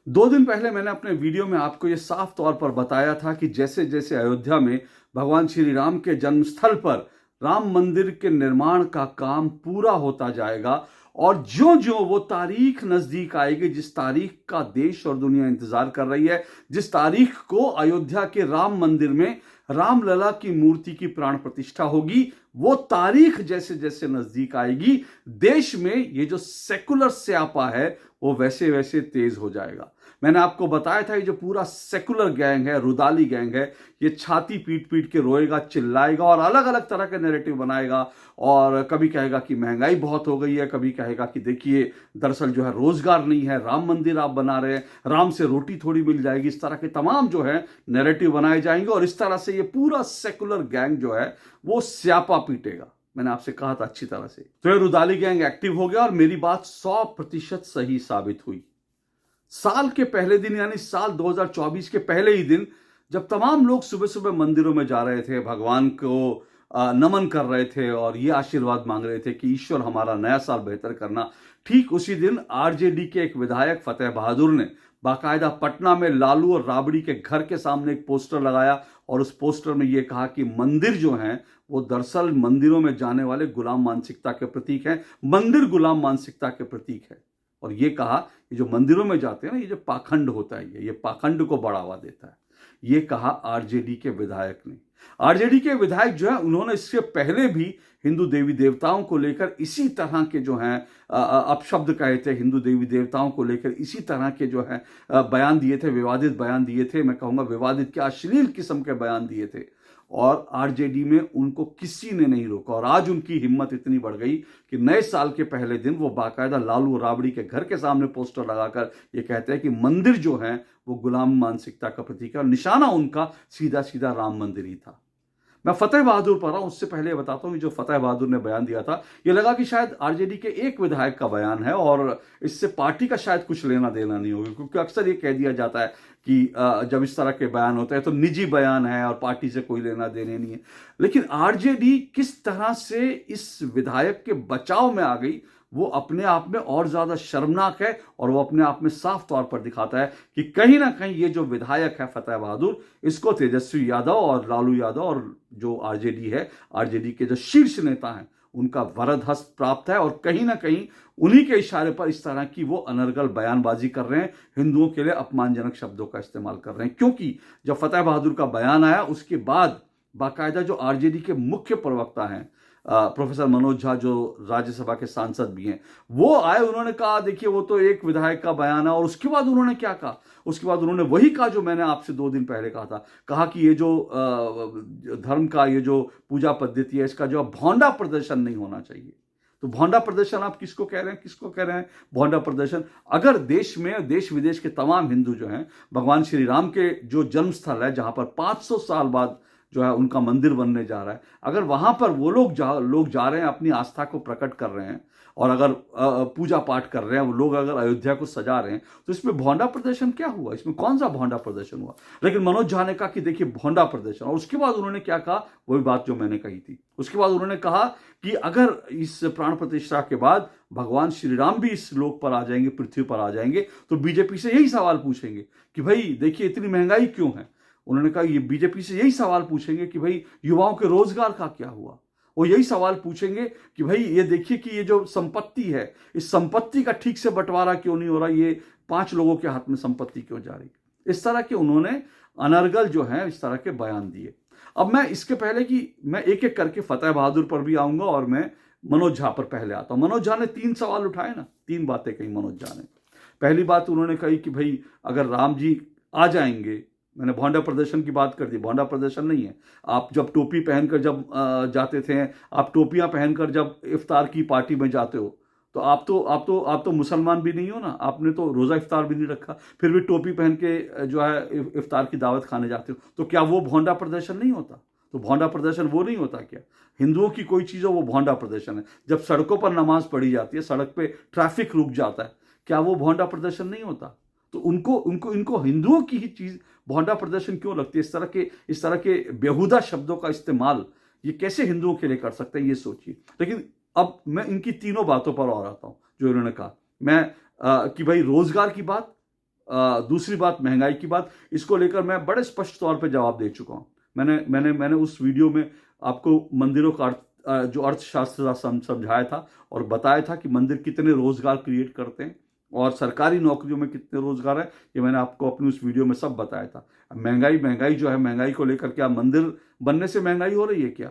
2 दिन पहले मैंने अपने वीडियो में आपको ये साफ तौर पर बताया था कि जैसे जैसे अयोध्या में भगवान श्री राम के जन्मस्थल पर राम मंदिर के निर्माण का काम पूरा होता जाएगा और ज्यों ज्यों वो तारीख नजदीक आएगी, जिस तारीख का देश और दुनिया इंतजार कर रही है, जिस तारीख को अयोध्या के राम मंदिर में रामलला की मूर्ति की प्राण प्रतिष्ठा होगी, वो तारीख जैसे जैसे नजदीक आएगी, देश में ये जो सेकुलर स्यापा है वो वैसे वैसे तेज हो जाएगा। मैंने आपको बताया था ये जो पूरा सेकुलर गैंग है, रुदाली गैंग है, ये छाती पीट पीट के रोएगा, चिल्लाएगा और अलग अलग तरह के नैरेटिव बनाएगा। और कभी कहेगा कि महंगाई बहुत हो गई है, कभी कहेगा कि देखिए दरअसल जो है रोजगार नहीं है, राम मंदिर आप बना रहे हैं, राम से रोटी थोड़ी मिल जाएगी। इस तरह के तमाम जो है नैरेटिव बनाए जाएंगे और इस तरह से ये पूरा सेकुलर गैंग जो है वो स्यापा पीटेगा। मैंने आपसे कहा था अच्छी तरह से। तो ये रुदाली गैंग एक्टिव हो गया और मेरी बात 100% सही साबित हुई। साल के पहले दिन यानी साल 2024 के पहले ही दिन जब तमाम लोग सुबह सुबह मंदिरों में जा रहे थे, भगवान को नमन कर रहे थे और ये आशीर्वाद मांग रहे थे कि ईश्वर हमारा नया साल बेहतर करना, ठीक उसी दिन आरजेडी के एक विधायक फतेह बहादुर ने बाकायदा पटना में लालू और राबड़ी के घर के सामने एक पोस्टर लगाया और उस पोस्टर में यह कहा कि मंदिर जो हैं वो दरअसल मंदिरों में जाने वाले गुलाम मानसिकता के प्रतीक हैं, मंदिर गुलाम मानसिकता के प्रतीक है। और ये कहा ये जो मंदिरों में जाते हैं ना, ये जो पाखंड होता है, ये पाखंड को बढ़ावा देता है। ये कहा आरजेडी के विधायक ने। आरजेडी के विधायक जो है उन्होंने इससे पहले भी हिंदू देवी देवताओं को लेकर इसी तरह के जो हैं अपशब्द कहे थे, हिंदू देवी देवताओं को लेकर इसी तरह के जो है बयान दिए थे, विवादित बयान दिए थे। मैं कहूंगा विवादित क्या, अश्लील किस्म के बयान दिए थे और आरजेडी में उनको किसी ने नहीं रोका। और आज उनकी हिम्मत इतनी बढ़ गई कि नए साल के पहले दिन वो बाकायदा लालू राबड़ी के घर के सामने पोस्टर लगाकर ये कहते हैं कि मंदिर जो है वो गुलाम मानसिकता का प्रतीक है और निशाना उनका सीधा सीधा राम मंदिर ही था। मैं फतेह बहादुर पर रहा हूं, उससे पहले बताता हूं कि जो फतेह बहादुर ने बयान दिया था, ये लगा कि शायद आरजेडी के एक विधायक का बयान है और इससे पार्टी का शायद कुछ लेना देना नहीं होगा, क्योंकि अक्सर ये कह दिया जाता है कि जब इस तरह के बयान होते हैं तो निजी बयान है और पार्टी से कोई लेना देने नहीं है। लेकिन आरजेडी किस तरह से इस विधायक के बचाव में आ गई वो अपने आप में और ज्यादा शर्मनाक है और वो अपने आप में साफ तौर पर दिखाता है कि कहीं ना कहीं ये जो विधायक है फतेह बहादुर, इसको तेजस्वी यादव और लालू यादव और जो आरजेडी है, आरजेडी के जो शीर्ष नेता हैं, उनका वरद हस्त प्राप्त है और कहीं ना कहीं उन्हीं के इशारे पर इस तरह की वो अनर्गल बयानबाजी कर रहे हैं, हिंदुओं के लिए अपमानजनक शब्दों का इस्तेमाल कर रहे हैं। क्योंकि जब फतेह बहादुर का बयान आया उसके बाद बाकायदा जो आरजेडी के मुख्य प्रवक्ता हैं प्रोफेसर मनोज झा, जो राज्यसभा के सांसद भी हैं, वो आए, उन्होंने कहा देखिए वो तो एक विधायक का बयान है। और उसके बाद उन्होंने क्या कहा, उसके बाद उन्होंने वही कहा जो मैंने आपसे 2 दिन पहले कहा था। कहा कि ये जो धर्म का ये जो पूजा पद्धति है, इसका जो भौंडा प्रदर्शन नहीं होना चाहिए। तो भौंडा प्रदर्शन आप किसको कह रहे हैं, किसको कह रहे हैं भौंडा प्रदर्शन? अगर देश में देश विदेश के तमाम हिंदू जो हैं भगवान श्री राम के जो जन्मस्थल है, जहां पर 500 साल बाद जो है उनका मंदिर बनने जा रहा है, अगर वहां पर वो लोग जा रहे हैं, अपनी आस्था को प्रकट कर रहे हैं और अगर पूजा पाठ कर रहे हैं, वो लोग अगर अयोध्या को सजा रहे हैं, तो इसमें भौंडा प्रदर्शन क्या हुआ? इसमें कौन सा भौंडा प्रदर्शन हुआ? लेकिन मनोज झा ने कहा कि देखिए भौंडा प्रदर्शन। और उसके बाद उन्होंने क्या कहा, वही बात जो मैंने कही थी। उसके बाद उन्होंने कहा कि अगर इस प्राण प्रतिष्ठा के बाद भगवान श्री राम भी इस लोक पर आ जाएंगे, पृथ्वी पर आ जाएंगे, तो बीजेपी से यही सवाल पूछेंगे कि भाई देखिए इतनी महंगाई क्यों है। उन्होंने कहा ये बीजेपी से यही सवाल पूछेंगे कि भाई युवाओं के रोजगार का क्या हुआ। वो यही सवाल पूछेंगे कि भाई ये देखिए कि ये जो संपत्ति है, इस संपत्ति का ठीक से बंटवारा क्यों नहीं हो रहा, ये 5 लोगों के हाथ में संपत्ति क्यों जा रही। इस तरह के उन्होंने अनर्गल जो है इस तरह के बयान दिए। अब मैं इसके पहले कि मैं एक एक करके फतेह बहादुर पर भी आऊंगा और मैं मनोज झा पर पहले आता हूं। मनोज झा ने 3 सवाल उठाए ना, 3 बातें कही मनोज झा ने। पहली बात उन्होंने कही कि भाई अगर राम जी आ जाएंगे, मैंने भौंडा प्रदर्शन की बात कर दी, भौंडा प्रदर्शन नहीं है। आप जब टोपी पहनकर जब जाते थे, आप टोपियां पहनकर जब इफ्तार की पार्टी में जाते हो, तो आप तो मुसलमान भी नहीं हो ना, आपने तो रोजा इफ्तार भी नहीं रखा, फिर भी टोपी पहन के जो है इफ्तार की दावत खाने जाते हो, तो क्या वो भौंडा प्रदर्शन नहीं होता? तो भौंडा प्रदर्शन वो नहीं होता क्या? हिंदुओं की कोई चीज हो वो भौंडा प्रदर्शन है। जब सड़कों पर नमाज पढ़ी जाती है, सड़क पे ट्रैफिक रुक जाता है, क्या वो भौंडा प्रदर्शन नहीं होता? तो इनको हिंदुओं की ही चीज भौंडा प्रदर्शन क्यों लगती है? इस तरह के बेहुदा शब्दों का इस्तेमाल ये कैसे हिंदुओं के लिए कर सकते हैं, ये सोचिए। लेकिन अब मैं इनकी तीनों बातों पर और आता हूं जो इन्होंने कहा। मैं कि भाई रोजगार की बात, दूसरी बात महंगाई की बात, इसको लेकर मैं बड़े स्पष्ट तौर पे जवाब दे चुका हूं। मैंने उस वीडियो में आपको मंदिरों का जो अर्थशास्त्र समझाया था और बताया था कि मंदिर कितने रोजगार क्रिएट करते हैं और सरकारी नौकरियों में कितने रोजगार है, ये मैंने आपको अपनी उस वीडियो में सब बताया था। महंगाई जो है, महंगाई को लेकर क्या मंदिर बनने से महंगाई हो रही है क्या?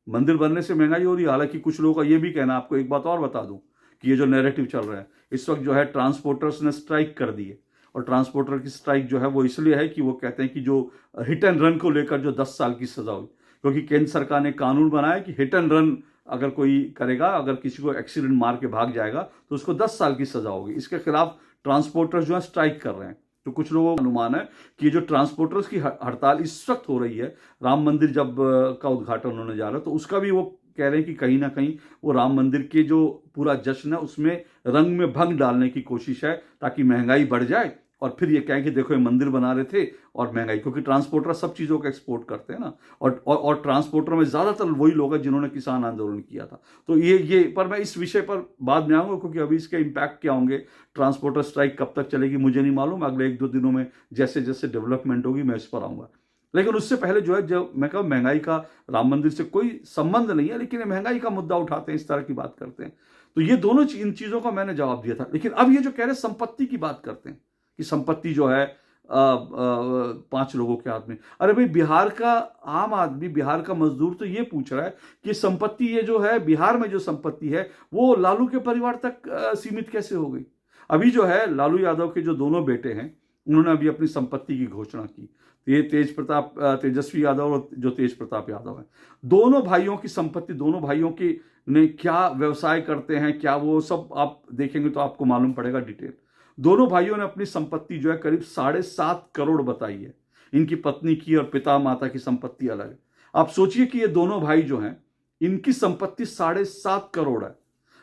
मंदिर बनने से महंगाई हो रही है? हालांकि कुछ लोगों का ये भी कहना, आपको एक बात और बता दूं कि ये जो नैरेटिव चल रहा है इस वक्त जो है, ट्रांसपोर्टर्स ने स्ट्राइक कर दी है। और ट्रांसपोर्टर की स्ट्राइक जो है वो इसलिए है कि वो कहते हैं कि जो हिट एंड रन को लेकर जो 10 साल की सजा हुई, क्योंकि केंद्र सरकार ने कानून बनाया कि हिट एंड रन अगर कोई करेगा, अगर किसी को एक्सीडेंट मार के भाग जाएगा तो उसको 10 साल की सजा होगी। इसके खिलाफ ट्रांसपोर्टर्स जो है स्ट्राइक कर रहे हैं। तो कुछ लोगों का अनुमान है कि ये जो ट्रांसपोर्टर्स की हड़ताल इस वक्त हो रही है, राम मंदिर जब का उद्घाटन होने जा रहा है, तो उसका भी वो कह रहे हैं कि कहीं ना कहीं वो राम मंदिर के जो पूरा जश्न है उसमें रंग में भंग डालने की कोशिश है, ताकि महंगाई बढ़ जाए और फिर ये कहें कि देखो ये मंदिर बना रहे थे और महंगाई, क्योंकि ट्रांसपोर्टर सब चीज़ों का एक्सपोर्ट करते हैं ना, और ट्रांसपोर्टर में ज़्यादातर वही लोग हैं जिन्होंने किसान आंदोलन किया था। तो ये पर मैं इस विषय पर बाद में आऊँगा, क्योंकि अभी इसके इम्पैक्ट क्या होंगे, ट्रांसपोर्टर स्ट्राइक कब तक चलेगी मुझे नहीं मालूम, अगले 1-2 दिनों में जैसे जैसे डेवलपमेंट होगी मैं इस पर आऊँगा। लेकिन उससे पहले जो है, जब मैं कहूँ महंगाई का राम मंदिर से कोई संबंध नहीं है, लेकिन महंगाई का मुद्दा उठाते हैं, इस तरह की बात करते हैं, तो ये दोनों इन चीज़ों का मैंने जवाब दिया था। लेकिन अब ये जो कह रहे हैं संपत्ति की बात करते हैं कि संपत्ति जो है 5 लोगों के हाथ में, अरे भाई बिहार का आम आदमी, बिहार का मजदूर तो ये पूछ रहा है कि संपत्ति ये जो है बिहार में जो संपत्ति है वो लालू के परिवार तक सीमित कैसे हो गई। अभी जो है लालू यादव के जो दोनों बेटे हैं उन्होंने अभी अपनी संपत्ति की घोषणा की। ये तेजस्वी यादव और जो तेज प्रताप यादव है, दोनों भाइयों की संपत्ति, दोनों भाइयों की ने क्या व्यवसाय करते हैं, क्या वो सब आप देखेंगे तो आपको मालूम पड़ेगा डिटेल। दोनों भाइयों ने अपनी संपत्ति जो है करीब 7.5 करोड़ बताई है। इनकी पत्नी की और पिता माता की संपत्ति अलग है। आप सोचिए कि ये दोनों भाई जो हैं इनकी संपत्ति 7.5 करोड़ है।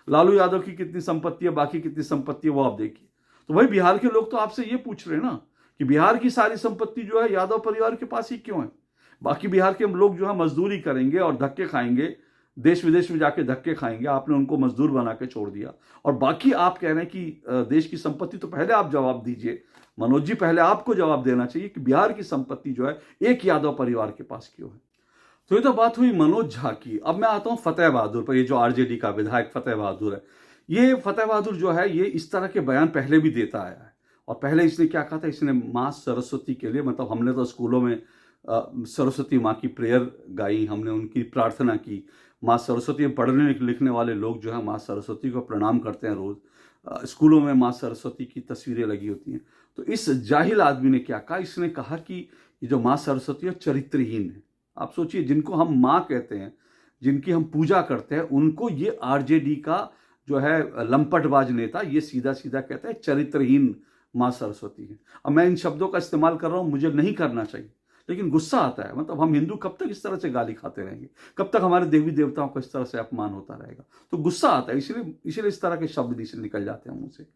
लालू यादव की कितनी संपत्ति है, बाकी कितनी संपत्ति है वो आप देखिए। तो भाई बिहार के लोग तो आपसे ये पूछ रहे हैं ना कि बिहार की सारी संपत्ति जो है यादव परिवार के पास ही क्यों है। बाकी बिहार के लोग जो है मजदूरी करेंगे और धक्के खाएंगे, देश विदेश में जाके धक्के खाएंगे, आपने उनको मजदूर बना के छोड़ दिया। और बाकी आप कह रहे हैं कि देश की संपत्ति, तो पहले आप जवाब दीजिए मनोज जी, पहले आपको जवाब देना चाहिए कि बिहार की संपत्ति जो है एक यादव परिवार के पास क्यों है। तो ये तो बात हुई मनोज झा की। अब मैं आता हूं फतेह बहादुर पर। ये जो आरजेडी का विधायक फतेह बहादुर है, ये फतेह बहादुर जो है ये इस तरह के बयान पहले भी देता आया है। और पहले इसने क्या कहा था, इसने माँ सरस्वती के लिए, मतलब हमने तो स्कूलों में सरस्वती माँ की प्रेयर गाई, हमने उनकी प्रार्थना की। माँ सरस्वती, पढ़ने लिखने वाले लोग जो है माँ सरस्वती को प्रणाम करते हैं रोज। स्कूलों में माँ सरस्वती की तस्वीरें लगी होती हैं। तो इस जाहिल आदमी ने क्या कहा, इसने कहा कि ये जो माँ सरस्वती है चरित्रहीन है। आप सोचिए, जिनको हम माँ कहते हैं, जिनकी हम पूजा करते हैं, उनको ये आरजेडी का जो है लंपटबाज नेता ये सीधा सीधा कहता है चरित्रहीन माँ सरस्वती है। अब मैं इन शब्दों का इस्तेमाल कर रहा हूँ, मुझे नहीं करना चाहिए, लेकिन गुस्सा आता है। मतलब हम हिंदू कब तक इस तरह से गाली खाते रहेंगे, कब तक हमारे देवी देवताओं का इस तरह से अपमान होता रहेगा। तो गुस्सा आता है, इसलिए इस तरह के शब्द नीचे निकल जाते हैं मुंह से।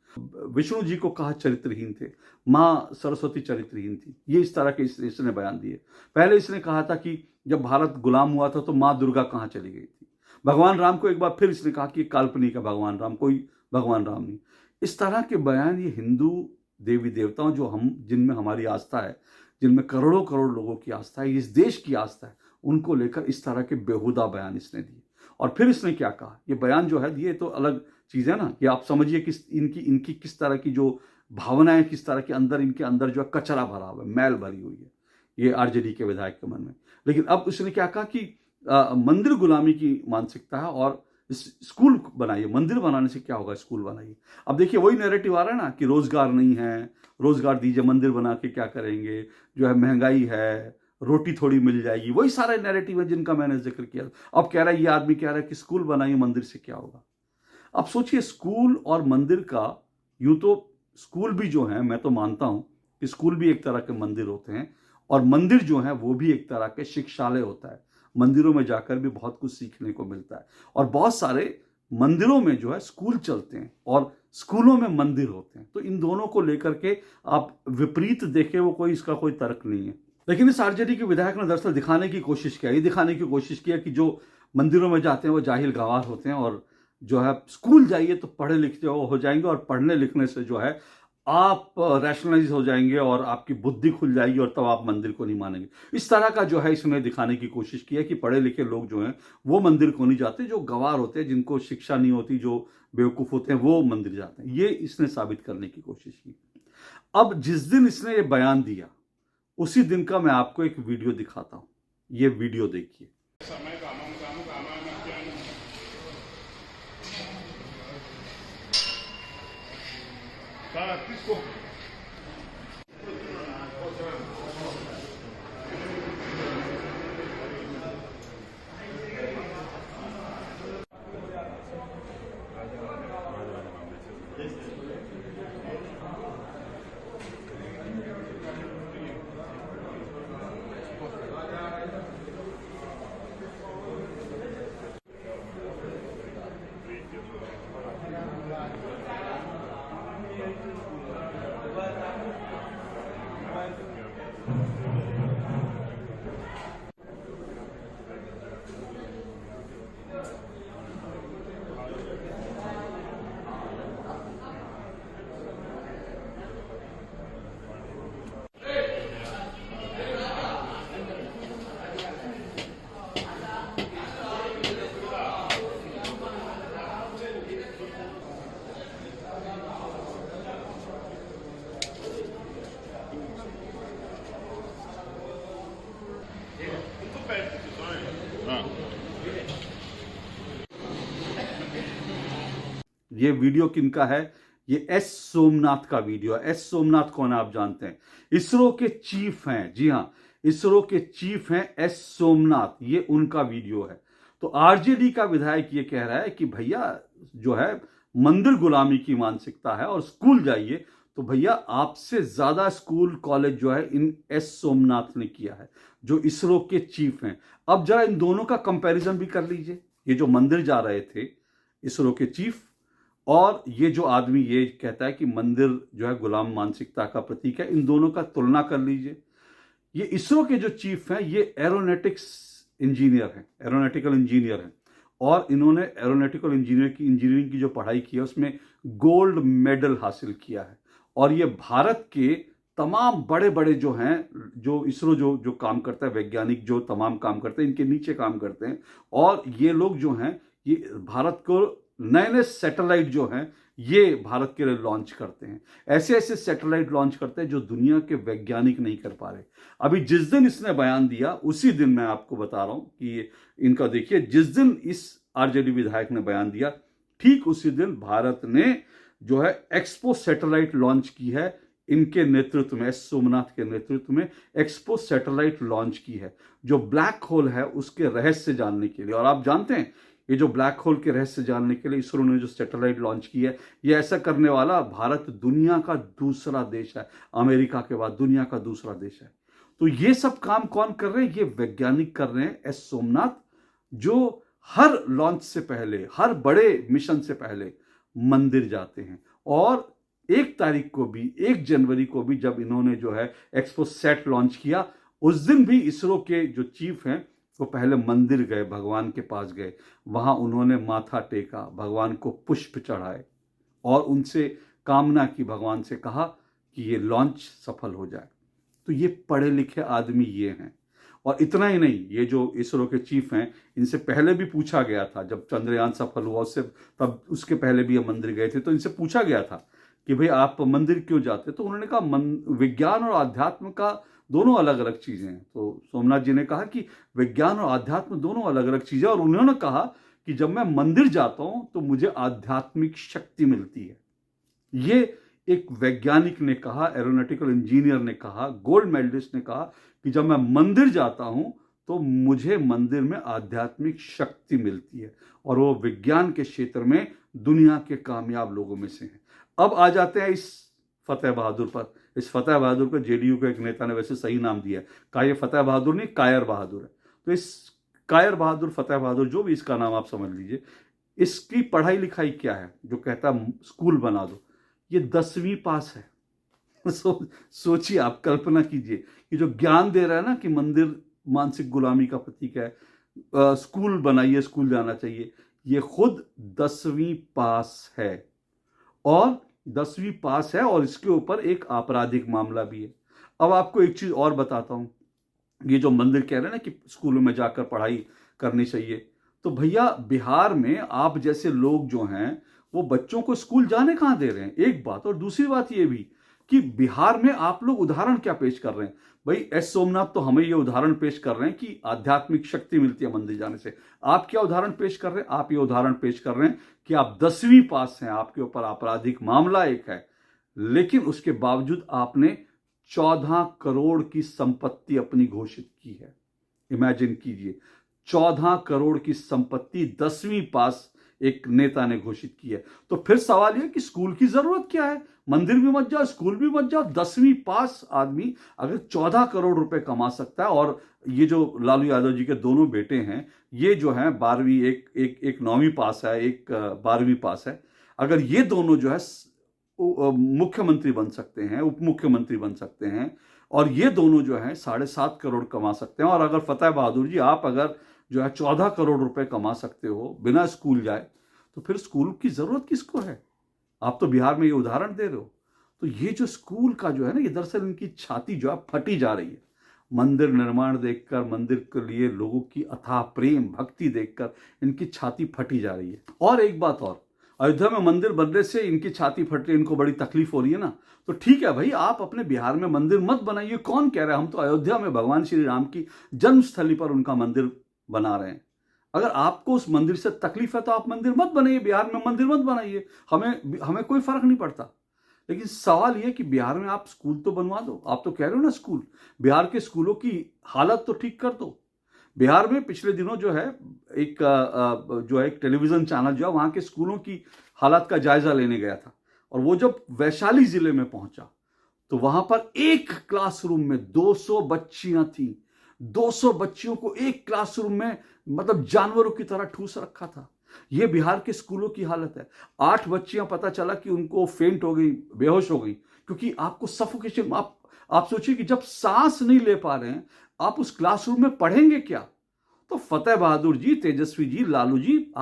विष्णु जी को कहा चरित्रहीन थे, माँ सरस्वती चरित्रहीन थी, ये इस तरह के इसने बयान दिए। पहले इसने कहा था कि जब भारत गुलाम हुआ था तो माँ दुर्गा कहाँ चली गई थी। भगवान राम को एक बार फिर इसने कहा कि काल्पनिक है भगवान राम, कोई भगवान राम नहीं। इस तरह के बयान ये हिंदू देवी देवताओं जो हम, जिनमें हमारी आस्था है, जिनमें करोड़ों करोड़ लोगों की आस्था है, इस देश की आस्था है, उनको लेकर इस तरह के बेहुदा बयान इसने दिए। और फिर इसने क्या कहा, ये बयान जो है, ये तो अलग चीज़ है ना, कि आप समझिए कि इनकी किस तरह की जो भावनाएं, किस तरह के अंदर, इनके अंदर जो है कचरा भरा हुआ है, मैल भरी हुई है ये आरजेडी के विधायक के मन में। लेकिन अब उसने क्या कहा कि मंदिर गुलामी की मानसिकता है और स्कूल बनाइए। मंदिर बनाने से क्या होगा, स्कूल बनाइए। अब देखिए वही नैरेटिव आ रहा है ना कि रोजगार नहीं है, रोजगार दीजिए, मंदिर बना के क्या करेंगे, जो है महंगाई है, रोटी थोड़ी मिल जाएगी, वही सारे नैरेटिव है जिनका मैंने जिक्र किया। अब कह रहा है, ये आदमी कह रहा है कि स्कूल बनाइए, मंदिर से क्या होगा। अब सोचिए, स्कूल और मंदिर का, यूं तो स्कूल भी जो है, मैं तो मानता हूं कि स्कूल भी एक तरह के मंदिर होते हैं, और मंदिर जो है वो भी एक तरह के शिक्षालय होता है। मंदिरों में जाकर भी बहुत कुछ सीखने को मिलता है, और बहुत सारे मंदिरों में जो है स्कूल चलते हैं और स्कूलों में मंदिर होते हैं। तो इन दोनों को लेकर के आप विपरीत देखें, वो कोई, इसका कोई तर्क नहीं है। लेकिन इस आरजेडी के विधायक ने दरअसल दिखाने की कोशिश किया, ये दिखाने की कोशिश किया कि जो मंदिरों में जाते हैं वो जाहिल गंवार होते हैं, और जो है स्कूल जाइए तो पढ़े लिखे हो जाएंगे, और पढ़ने लिखने से जो है आप रैशनलाइज हो जाएंगे और आपकी बुद्धि खुल जाएगी और तब आप मंदिर को नहीं मानेंगे। इस तरह का जो है इसने दिखाने की कोशिश की है कि पढ़े लिखे लोग जो हैं वो मंदिर को नहीं जाते, जो गंवार होते हैं, जिनको शिक्षा नहीं होती, जो बेवकूफ़ होते हैं, वो मंदिर जाते हैं। ये इसने साबित करने की कोशिश की। अब जिस दिन इसने ये बयान दिया उसी दिन का मैं आपको एक वीडियो दिखाता हूं। ये वीडियो देखिए। ये वीडियो किनका है? ये एस सोमनाथ का वीडियो है। एस सोमनाथ कौन है आप जानते हैं? इसरो के चीफ हैं। जी हां, इसरो के चीफ हैं एस सोमनाथ। ये उनका वीडियो है। तो आरजेडी का विधायक ये कह रहा है कि भैया जो है मंदिर गुलामी की मानसिकता है और स्कूल जाइए। तो भैया आपसे ज्यादा स्कूल कॉलेज जो है इन एस सोमनाथ ने किया है, जो इसरो के चीफ हैं। अब जरा इन दोनों का कंपैरिजन भी कर लीजिए। ये जो मंदिर जा रहे थे इसरो के चीफ, और ये जो आदमी ये कहता है कि मंदिर जो है गुलाम मानसिकता का प्रतीक है, इन दोनों का तुलना कर लीजिए। ये इसरो के जो चीफ हैं ये एरोनॉटिक्स इंजीनियर हैं, एरोनॉटिकल इंजीनियर हैं, और इन्होंने एरोनॉटिकल इंजीनियरिंग की जो पढ़ाई की है उसमें गोल्ड मेडल हासिल किया है। और ये भारत के तमाम बड़े बड़े जो हैं, जो इसरो जो काम करता है, वैज्ञानिक जो तमाम काम करते हैं, इनके नीचे काम करते हैं। और ये लोग जो हैं ये भारत को नए नए सैटेलाइट जो हैं ये भारत के लिए लॉन्च करते हैं। ऐसे ऐसे सैटेलाइट लॉन्च करते हैं जो दुनिया के वैज्ञानिक नहीं कर पा रहे। अभी जिस दिन इसने बयान दिया उसी दिन मैं आपको बता रहा हूं कि इनका देखिए, जिस दिन इस आरजेडी विधायक ने बयान दिया ठीक उसी दिन भारत ने जो है एक्सपो सैटेलाइट लॉन्च की है। इनके नेतृत्व में, एस सोमनाथ के नेतृत्व में एक्सपो सैटेलाइट लॉन्च की है, जो ब्लैक होल है उसके रहस्य जानने के लिए। और आप जानते हैं ये जो ब्लैक होल के रहस्य जानने के लिए इसरो ने जो सैटेलाइट लॉन्च की है, ये ऐसा करने वाला भारत दुनिया का दूसरा देश है। अमेरिका के बाद दुनिया का दूसरा देश है। तो ये सब काम कौन कर रहे हैं? ये वैज्ञानिक कर रहे हैं, एस सोमनाथ, जो हर लॉन्च से पहले, हर बड़े मिशन से पहले मंदिर जाते हैं। और 1 तारीख को भी, 1 जनवरी को भी जब इन्होंने जो है एक्सपो सेट लॉन्च किया, उस दिन भी इसरो के जो चीफ हैं वो पहले मंदिर गए, भगवान के पास गए, वहां उन्होंने माथा टेका, भगवान को पुष्प चढ़ाए और उनसे कामना की, भगवान से कहा कि ये लॉन्च सफल हो जाए। तो ये पढ़े लिखे आदमी ये हैं। और इतना ही नहीं, ये जो इसरो के चीफ हैं इनसे पहले भी पूछा गया था, जब चंद्रयान सफल हुआ उससे तब उसके पहले भी ये मंदिर गए थे, तो इनसे पूछा गया था कि भाई आप मंदिर क्यों जाते? तो उन्होंने कहा विज्ञान और आध्यात्म का दोनों अलग अलग चीजें हैं। तो सोमनाथ जी ने कहा कि विज्ञान और आध्यात्म दोनों अलग अलग चीजें, और उन्होंने कहा कि जब मैं मंदिर जाता हूं तो मुझे आध्यात्मिक शक्ति मिलती है। ये एक वैज्ञानिक ने कहा, एरोनॉटिकल इंजीनियर ने कहा, गोल्ड मेडलिस्ट ने कहा कि जब मैं मंदिर जाता हूं तो मुझे मंदिर में आध्यात्मिक शक्ति मिलती है। और वो विज्ञान के क्षेत्र में दुनिया के कामयाब लोगों में से हैं। अब आ जाते हैं इस फतेह बहादुर पर। इस फतेह बहादुर को जेडीयू के एक नेता ने वैसे सही नाम दिया है, कहा ये फतेह बहादुर नहीं, कायर बहादुर है। तो इस कायर बहादुर, फतेह बहादुर, जो भी इसका नाम आप समझ लीजिए, इसकी पढ़ाई लिखाई क्या है? जो कहता स्कूल बना दो, ये 10वीं पास है। सोचिए आप, कल्पना कीजिए कि जो ज्ञान दे रहा है ना कि मंदिर मानसिक गुलामी का प्रतीक है, स्कूल बनाइए, स्कूल जाना चाहिए, ये खुद 10वीं पास है। और 10वीं पास है और इसके ऊपर एक आपराधिक मामला भी है। अब आपको एक चीज और बताता हूं, ये जो मंदिर कह रहे हैं ना कि स्कूलों में जाकर पढ़ाई करनी चाहिए, तो भैया बिहार में आप जैसे लोग जो हैं वो बच्चों को स्कूल जाने कहां दे रहे हैं, एक बात। और दूसरी बात ये भी कि बिहार में आप लोग उदाहरण क्या पेश कर रहे हैं। भाई एस सोमनाथ तो हमें ये उदाहरण पेश कर रहे हैं कि आध्यात्मिक शक्ति मिलती है मंदिर जाने से। आप क्या उदाहरण पेश कर रहे हैं? आप ये उदाहरण पेश कर रहे हैं कि आप 10वीं पास हैं, आपके ऊपर आपराधिक मामला एक है, लेकिन उसके बावजूद आपने 14 करोड़ की संपत्ति अपनी घोषित की है। इमेजिन कीजिए, 14 करोड़ की संपत्ति 10वीं पास एक नेता ने घोषित की है। तो फिर सवाल यह कि स्कूल की जरूरत क्या है? मंदिर भी मत जाओ, स्कूल भी मत जाओ। 10वीं पास आदमी अगर 14 करोड़ रुपए कमा सकता है, और ये जो लालू यादव जी के दोनों बेटे हैं, ये जो है 12वीं, एक 9वीं पास है, एक 12वीं पास है, अगर ये दोनों जो है मुख्यमंत्री बन सकते हैं, उप मुख्यमंत्री बन सकते हैं, और ये दोनों जो है 7.5 करोड़ कमा सकते हैं, और अगर फतेह बहादुर जी आप अगर जो है 14 करोड़ रुपए कमा सकते हो बिना स्कूल जाए, तो फिर स्कूल की जरूरत किसको है? आप तो बिहार में ये उदाहरण दे रहे हो। तो ये जो स्कूल का जो है ना, ये दरअसल इनकी छाती जो है फटी जा रही है। मंदिर निर्माण देखकर, मंदिर के लिए लोगों की अथाह प्रेम भक्ति देखकर इनकी छाती फटी जा रही है। और एक बात और, अयोध्या में मंदिर बनने से इनकी छाती फट रही है, इनको बड़ी तकलीफ हो रही है ना, तो ठीक है भाई, आप अपने बिहार में मंदिर मत बनाइए। कौन कह रहा है? हम तो अयोध्या में भगवान श्री राम की जन्मस्थली पर उनका मंदिर बना रहे हैं। अगर आपको उस मंदिर से तकलीफ है तो आप मंदिर मत बनाइए, बिहार में मंदिर मत बनाइए, हमें कोई फर्क नहीं पड़ता। लेकिन सवाल यह कि बिहार में आप स्कूल तो बनवा दो। आप तो कह रहे हो ना स्कूल, बिहार के स्कूलों की हालत तो ठीक कर दो। बिहार में पिछले दिनों जो है एक टेलीविजन चैनल जो है वहां के स्कूलों की हालत का जायजा लेने गया था, और वो जब वैशाली जिले में पहुंचा तो वहां पर एक क्लासरूम में 200 बच्चियां थी। 200 बच्चियों को एक क्लासरूम में मतलब जानवरों की तरह ठूस रखा था। यह बिहार के स्कूलों की हालत है। 8 बच्चियां पता चला कि उनको फेंट हो गई, बेहोश हो गई, क्योंकि आपको सफोकेशन, आप सोचिए कि जब सांस नहीं ले पा रहे हैं, आप उस क्लासरूम में पढ़ेंगे क्या? तो फतेह बहादुर जी, तेजस्वी जी, लालू जी,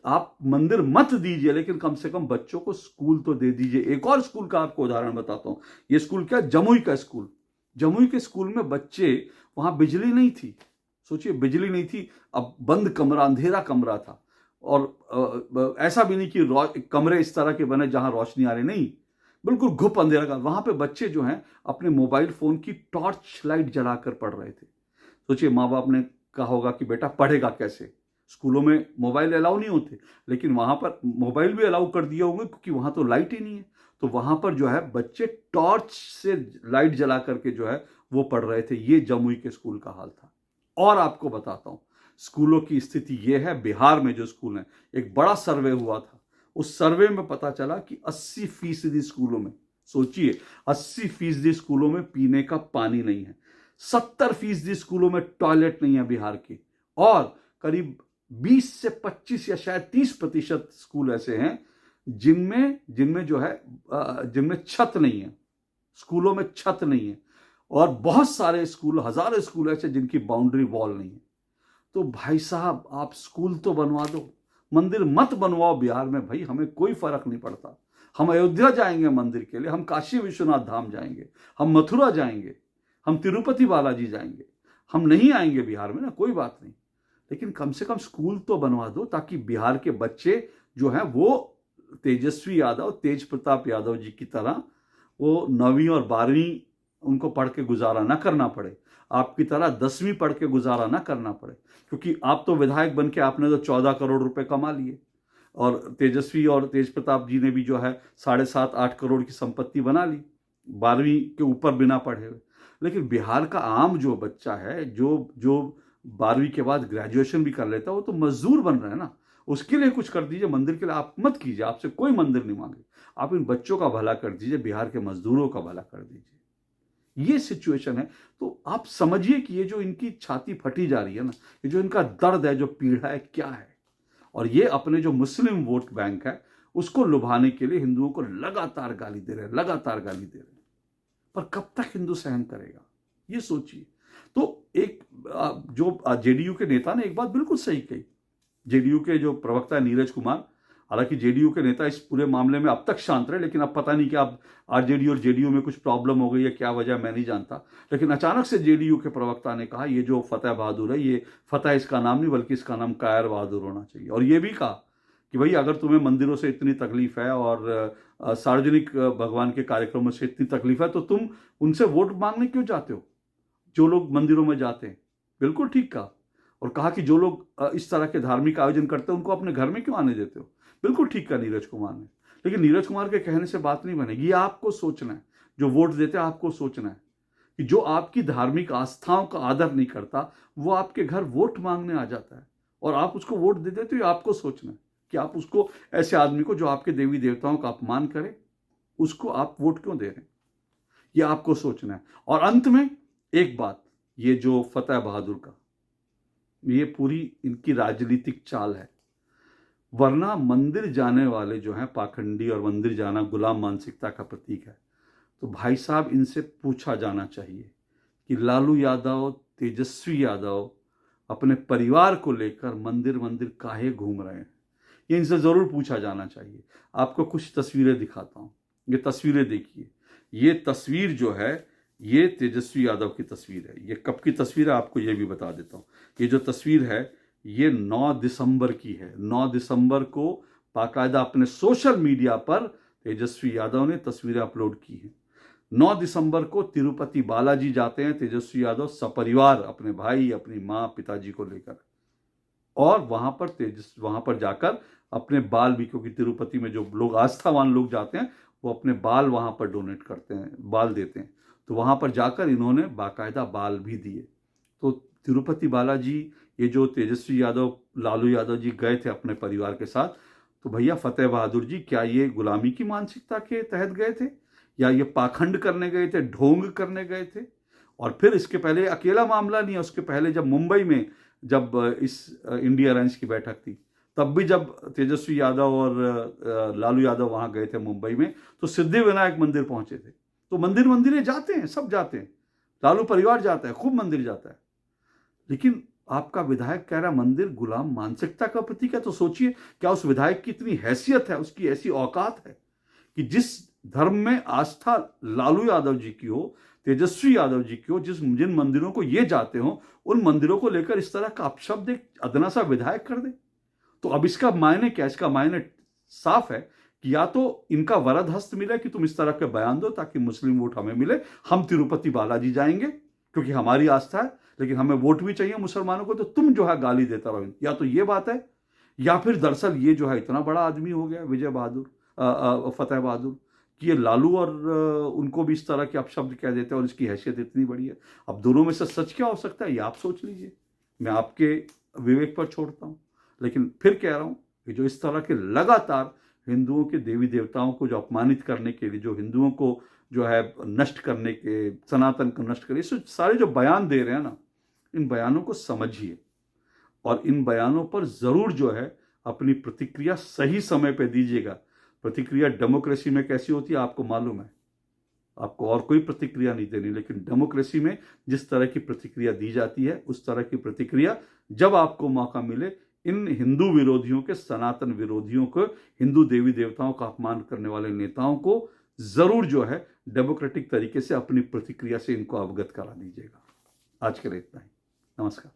आप मंदिर मत दीजिए, लेकिन कम से कम बच्चों को स्कूल तो दे दीजिए। एक और स्कूल का आपको उदाहरण बताता हूं। ये स्कूल क्या? जमुई का स्कूल। जमुई के स्कूल में बच्चे, वहां बिजली नहीं थी। सोचिए, बिजली नहीं थी, अब बंद कमरा, अंधेरा कमरा था, और ऐसा भी नहीं कि कमरे इस तरह के बने जहां रोशनी आ रही, नहीं, बिल्कुल घुप अंधेरा का। वहां पे बच्चे जो हैं अपने मोबाइल फोन की टॉर्च लाइट जलाकर पढ़ रहे थे। सोचिए, माँ बाप ने कहा होगा कि बेटा पढ़ेगा कैसे? स्कूलों में मोबाइल अलाउ नहीं होते, लेकिन वहां पर मोबाइल भी अलाउ कर दिए होंगे, क्योंकि वहां तो लाइट ही नहीं है। तो वहां पर जो है बच्चे टॉर्च से लाइट जला करके जो है वो पढ़ रहे थे। ये जमुई के स्कूल का हाल था। और आपको बताता हूं, स्कूलों की स्थिति यह है, बिहार में जो स्कूल है, एक बड़ा सर्वे हुआ था। उस सर्वे में पता चला कि 80% स्कूलों में, सोचिए, 80% स्कूलों में पीने का पानी नहीं है। 70% स्कूलों में टॉयलेट नहीं है बिहार के, और करीब 20 से 25 या शायद 30% स्कूल ऐसे हैं जिनमें जो है जिनमें छत नहीं है, स्कूलों में छत नहीं है, और बहुत सारे स्कूल, हजारों स्कूल ऐसे जिनकी बाउंड्री वॉल नहीं है। तो भाई साहब, आप स्कूल तो बनवा दो, मंदिर मत बनवाओ बिहार में। भाई हमें कोई फर्क नहीं पड़ता। हम अयोध्या जाएंगे मंदिर के लिए, हम काशी विश्वनाथ धाम जाएंगे, हम मथुरा जाएंगे, हम तिरुपति बालाजी जाएंगे, हम नहीं आएंगे बिहार में ना, कोई बात नहीं, लेकिन कम से कम स्कूल तो बनवा दो, ताकि बिहार के बच्चे जो हैं वो तेजस्वी यादव, तेज प्रताप यादव जी की तरह वो 9वीं और 12वीं उनको पढ़ के गुजारा ना करना पड़े, आपकी तरह 10वीं पढ़ के गुजारा ना करना पड़े। क्योंकि आप तो विधायक बन के आपने तो 14 करोड़ रुपए कमा लिए, और तेजस्वी और तेज प्रताप जी ने भी जो है 7.5-8 करोड़ की संपत्ति बना ली 12वीं के ऊपर बिना पढ़े हुए। लेकिन बिहार का आम जो बच्चा है, जो 12वीं के बाद ग्रेजुएशन भी कर लेता है, वो तो मजदूर बन रहा है ना। उसके लिए कुछ कर दीजिए, मंदिर के लिए आप मत कीजिए, आपसे कोई मंदिर नहीं मांगे, आप इन बच्चों का भला कर दीजिए, बिहार के मजदूरों का भला कर दीजिए। ये सिचुएशन है। तो आप समझिए कि ये जो इनकी छाती फटी जा रही है ना, ये जो इनका दर्द है, जो पीड़ा है, क्या है। और ये अपने जो मुस्लिम वोट बैंक है उसको लुभाने के लिए हिंदुओं को लगातार गाली दे रहे हैं, लगातार गाली दे रहे हैं। पर कब तक हिंदू सहन करेगा, ये सोचिए। तो एक जो जेडीयू के नेता ने एक बात बिल्कुल सही कही, जेडीयू के जो प्रवक्ता नीरज कुमार, हालांकि जेडीयू के नेता इस पूरे मामले में अब तक शांत रहे, लेकिन अब पता नहीं कि अब आरजेडी और जेडीयू में कुछ प्रॉब्लम हो गई है, क्या वजह मैं नहीं जानता। लेकिन अचानक से जेडीयू के प्रवक्ता ने कहा ये जो फतेह बहादुर है, ये फतेह इसका नाम नहीं बल्कि इसका नाम कायर बहादुर होना चाहिए। और ये भी कहा कि भाई अगर तुम्हें मंदिरों से इतनी तकलीफ है और सार्वजनिक भगवान के कार्यक्रमों से इतनी तकलीफ है तो तुम उनसे वोट मांगने क्यों जाते हो, जो लोग मंदिरों में जाते हैं। बिल्कुल ठीक कहा। और कहा कि जो लोग इस तरह के धार्मिक आयोजन करते हैं उनको अपने घर में क्यों आने देते हो। बिल्कुल ठीक कहा नीरज कुमार ने। लेकिन नीरज कुमार के कहने से बात नहीं बनेगी, ये आपको सोचना है, जो वोट देते हैं आपको सोचना है कि जो आपकी धार्मिक आस्थाओं का आदर नहीं करता वो आपके घर वोट मांगने आ जाता है और आप उसको वोट दे देते हो। ये आपको सोचना है कि आप उसको, ऐसे आदमी को जो आपके देवी देवताओं का अपमान करे, उसको आप वोट क्यों दे रहे हैं, ये आपको सोचना है। और अंत में एक बात, ये जो फतेह बहादुर का, ये पूरी इनकी राजनीतिक चाल है। वरना मंदिर जाने वाले जो हैं पाखंडी और मंदिर जाना गुलाम मानसिकता का प्रतीक है। तो भाई साहब इनसे पूछा जाना चाहिए कि लालू यादव, तेजस्वी यादव अपने परिवार को लेकर मंदिर मंदिर काहे घूम रहे हैं, ये इनसे ज़रूर पूछा जाना चाहिए। आपको कुछ तस्वीरें दिखाता हूँ, ये तस्वीरें देखिए। ये तस्वीर जो है ये तेजस्वी यादव की तस्वीर है। ये कब की तस्वीर है आपको ये भी बता देता हूँ। ये जो तस्वीर है ये 9 दिसंबर की है। 9 दिसंबर को बाकायदा अपने सोशल मीडिया पर तेजस्वी यादव ने तस्वीरें अपलोड की हैं। 9 दिसंबर को तिरुपति बालाजी जाते हैं तेजस्वी यादव सपरिवार, अपने भाई, अपनी माँ, पिताजी को लेकर, और वहां पर जाकर अपने बाल भी, क्योंकि तिरुपति में जो लोग आस्थावान लोग जाते हैं वो अपने बाल वहां पर डोनेट करते हैं, बाल देते हैं। तो वहां पर जाकर इन्होंने बाकायदा बाल भी दिए। तो तिरुपति बालाजी, ये जो तेजस्वी यादव, लालू यादव जी गए थे अपने परिवार के साथ, तो भैया फतेह बहादुर जी क्या ये गुलामी की मानसिकता के तहत गए थे या ये पाखंड करने गए थे, ढोंग करने गए थे? और फिर इसके पहले अकेला मामला नहीं है, उसके पहले जब मुंबई में जब इस इंडिया अलायंस की बैठक थी, तब भी जब तेजस्वी यादव और लालू यादव वहां गए थे मुंबई में, तो सिद्धि विनायक मंदिर पहुंचे थे। तो मंदिर जाते हैं, सब जाते हैं, लालू परिवार जाता है, खूब मंदिर जाता है। लेकिन आपका विधायक कह रहा मंदिर गुलाम मानसिकता का प्रतीक है। तो सोचिए क्या उस विधायक की इतनी हैसियत है, उसकी ऐसी औकात है कि जिस धर्म में आस्था लालू यादव जी की हो, तेजस्वी यादव जी की हो, जिन मंदिरों को ये जाते हो, उन मंदिरों को लेकर इस तरह का अपशब्द एक अदना सा विधायक कर दे। तो अब इसका मायने क्या? इसका मायने साफ है कि या तो इनका वरद हस्त मिले कि तुम इस तरह के बयान दो ताकि मुस्लिम वोट हमें मिले, हम तिरुपति बालाजी जाएंगे क्योंकि हमारी आस्था है, लेकिन हमें वोट भी चाहिए मुसलमानों को, तो तुम जो है गाली देता रहो। या तो ये बात है, या फिर दरअसल ये जो है इतना बड़ा आदमी हो गया विजय बहादुर, फतेह बहादुर, कि ये लालू और उनको भी इस तरह के अपशब्द कह देते हैं और इसकी हैसियत इतनी बड़ी है। अब दोनों में से सच क्या हो सकता है ये आप सोच लीजिए, मैं आपके विवेक पर छोड़ता हूँ। लेकिन फिर कह रहा हूँ कि जो इस तरह के लगातार हिंदुओं के देवी देवताओं को जो अपमानित करने के लिए, जो हिंदुओं को जो है नष्ट करने के, सनातन को नष्ट करने, सारे जो बयान दे रहे हैं ना, इन बयानों को समझिए और इन बयानों पर ज़रूर जो है अपनी प्रतिक्रिया सही समय पे दीजिएगा। प्रतिक्रिया डेमोक्रेसी में कैसी होती है आपको मालूम है, आपको और कोई प्रतिक्रिया नहीं देनी, लेकिन डेमोक्रेसी में जिस तरह की प्रतिक्रिया दी जाती है उस तरह की प्रतिक्रिया जब आपको मौका मिले, इन हिंदू विरोधियों के, सनातन विरोधियों को, हिंदू देवी देवताओं का अपमान करने वाले नेताओं को जरूर जो है डेमोक्रेटिक तरीके से अपनी प्रतिक्रिया से इनको अवगत करा दीजिएगा। आज के लिए इतना ही, नमस्कार।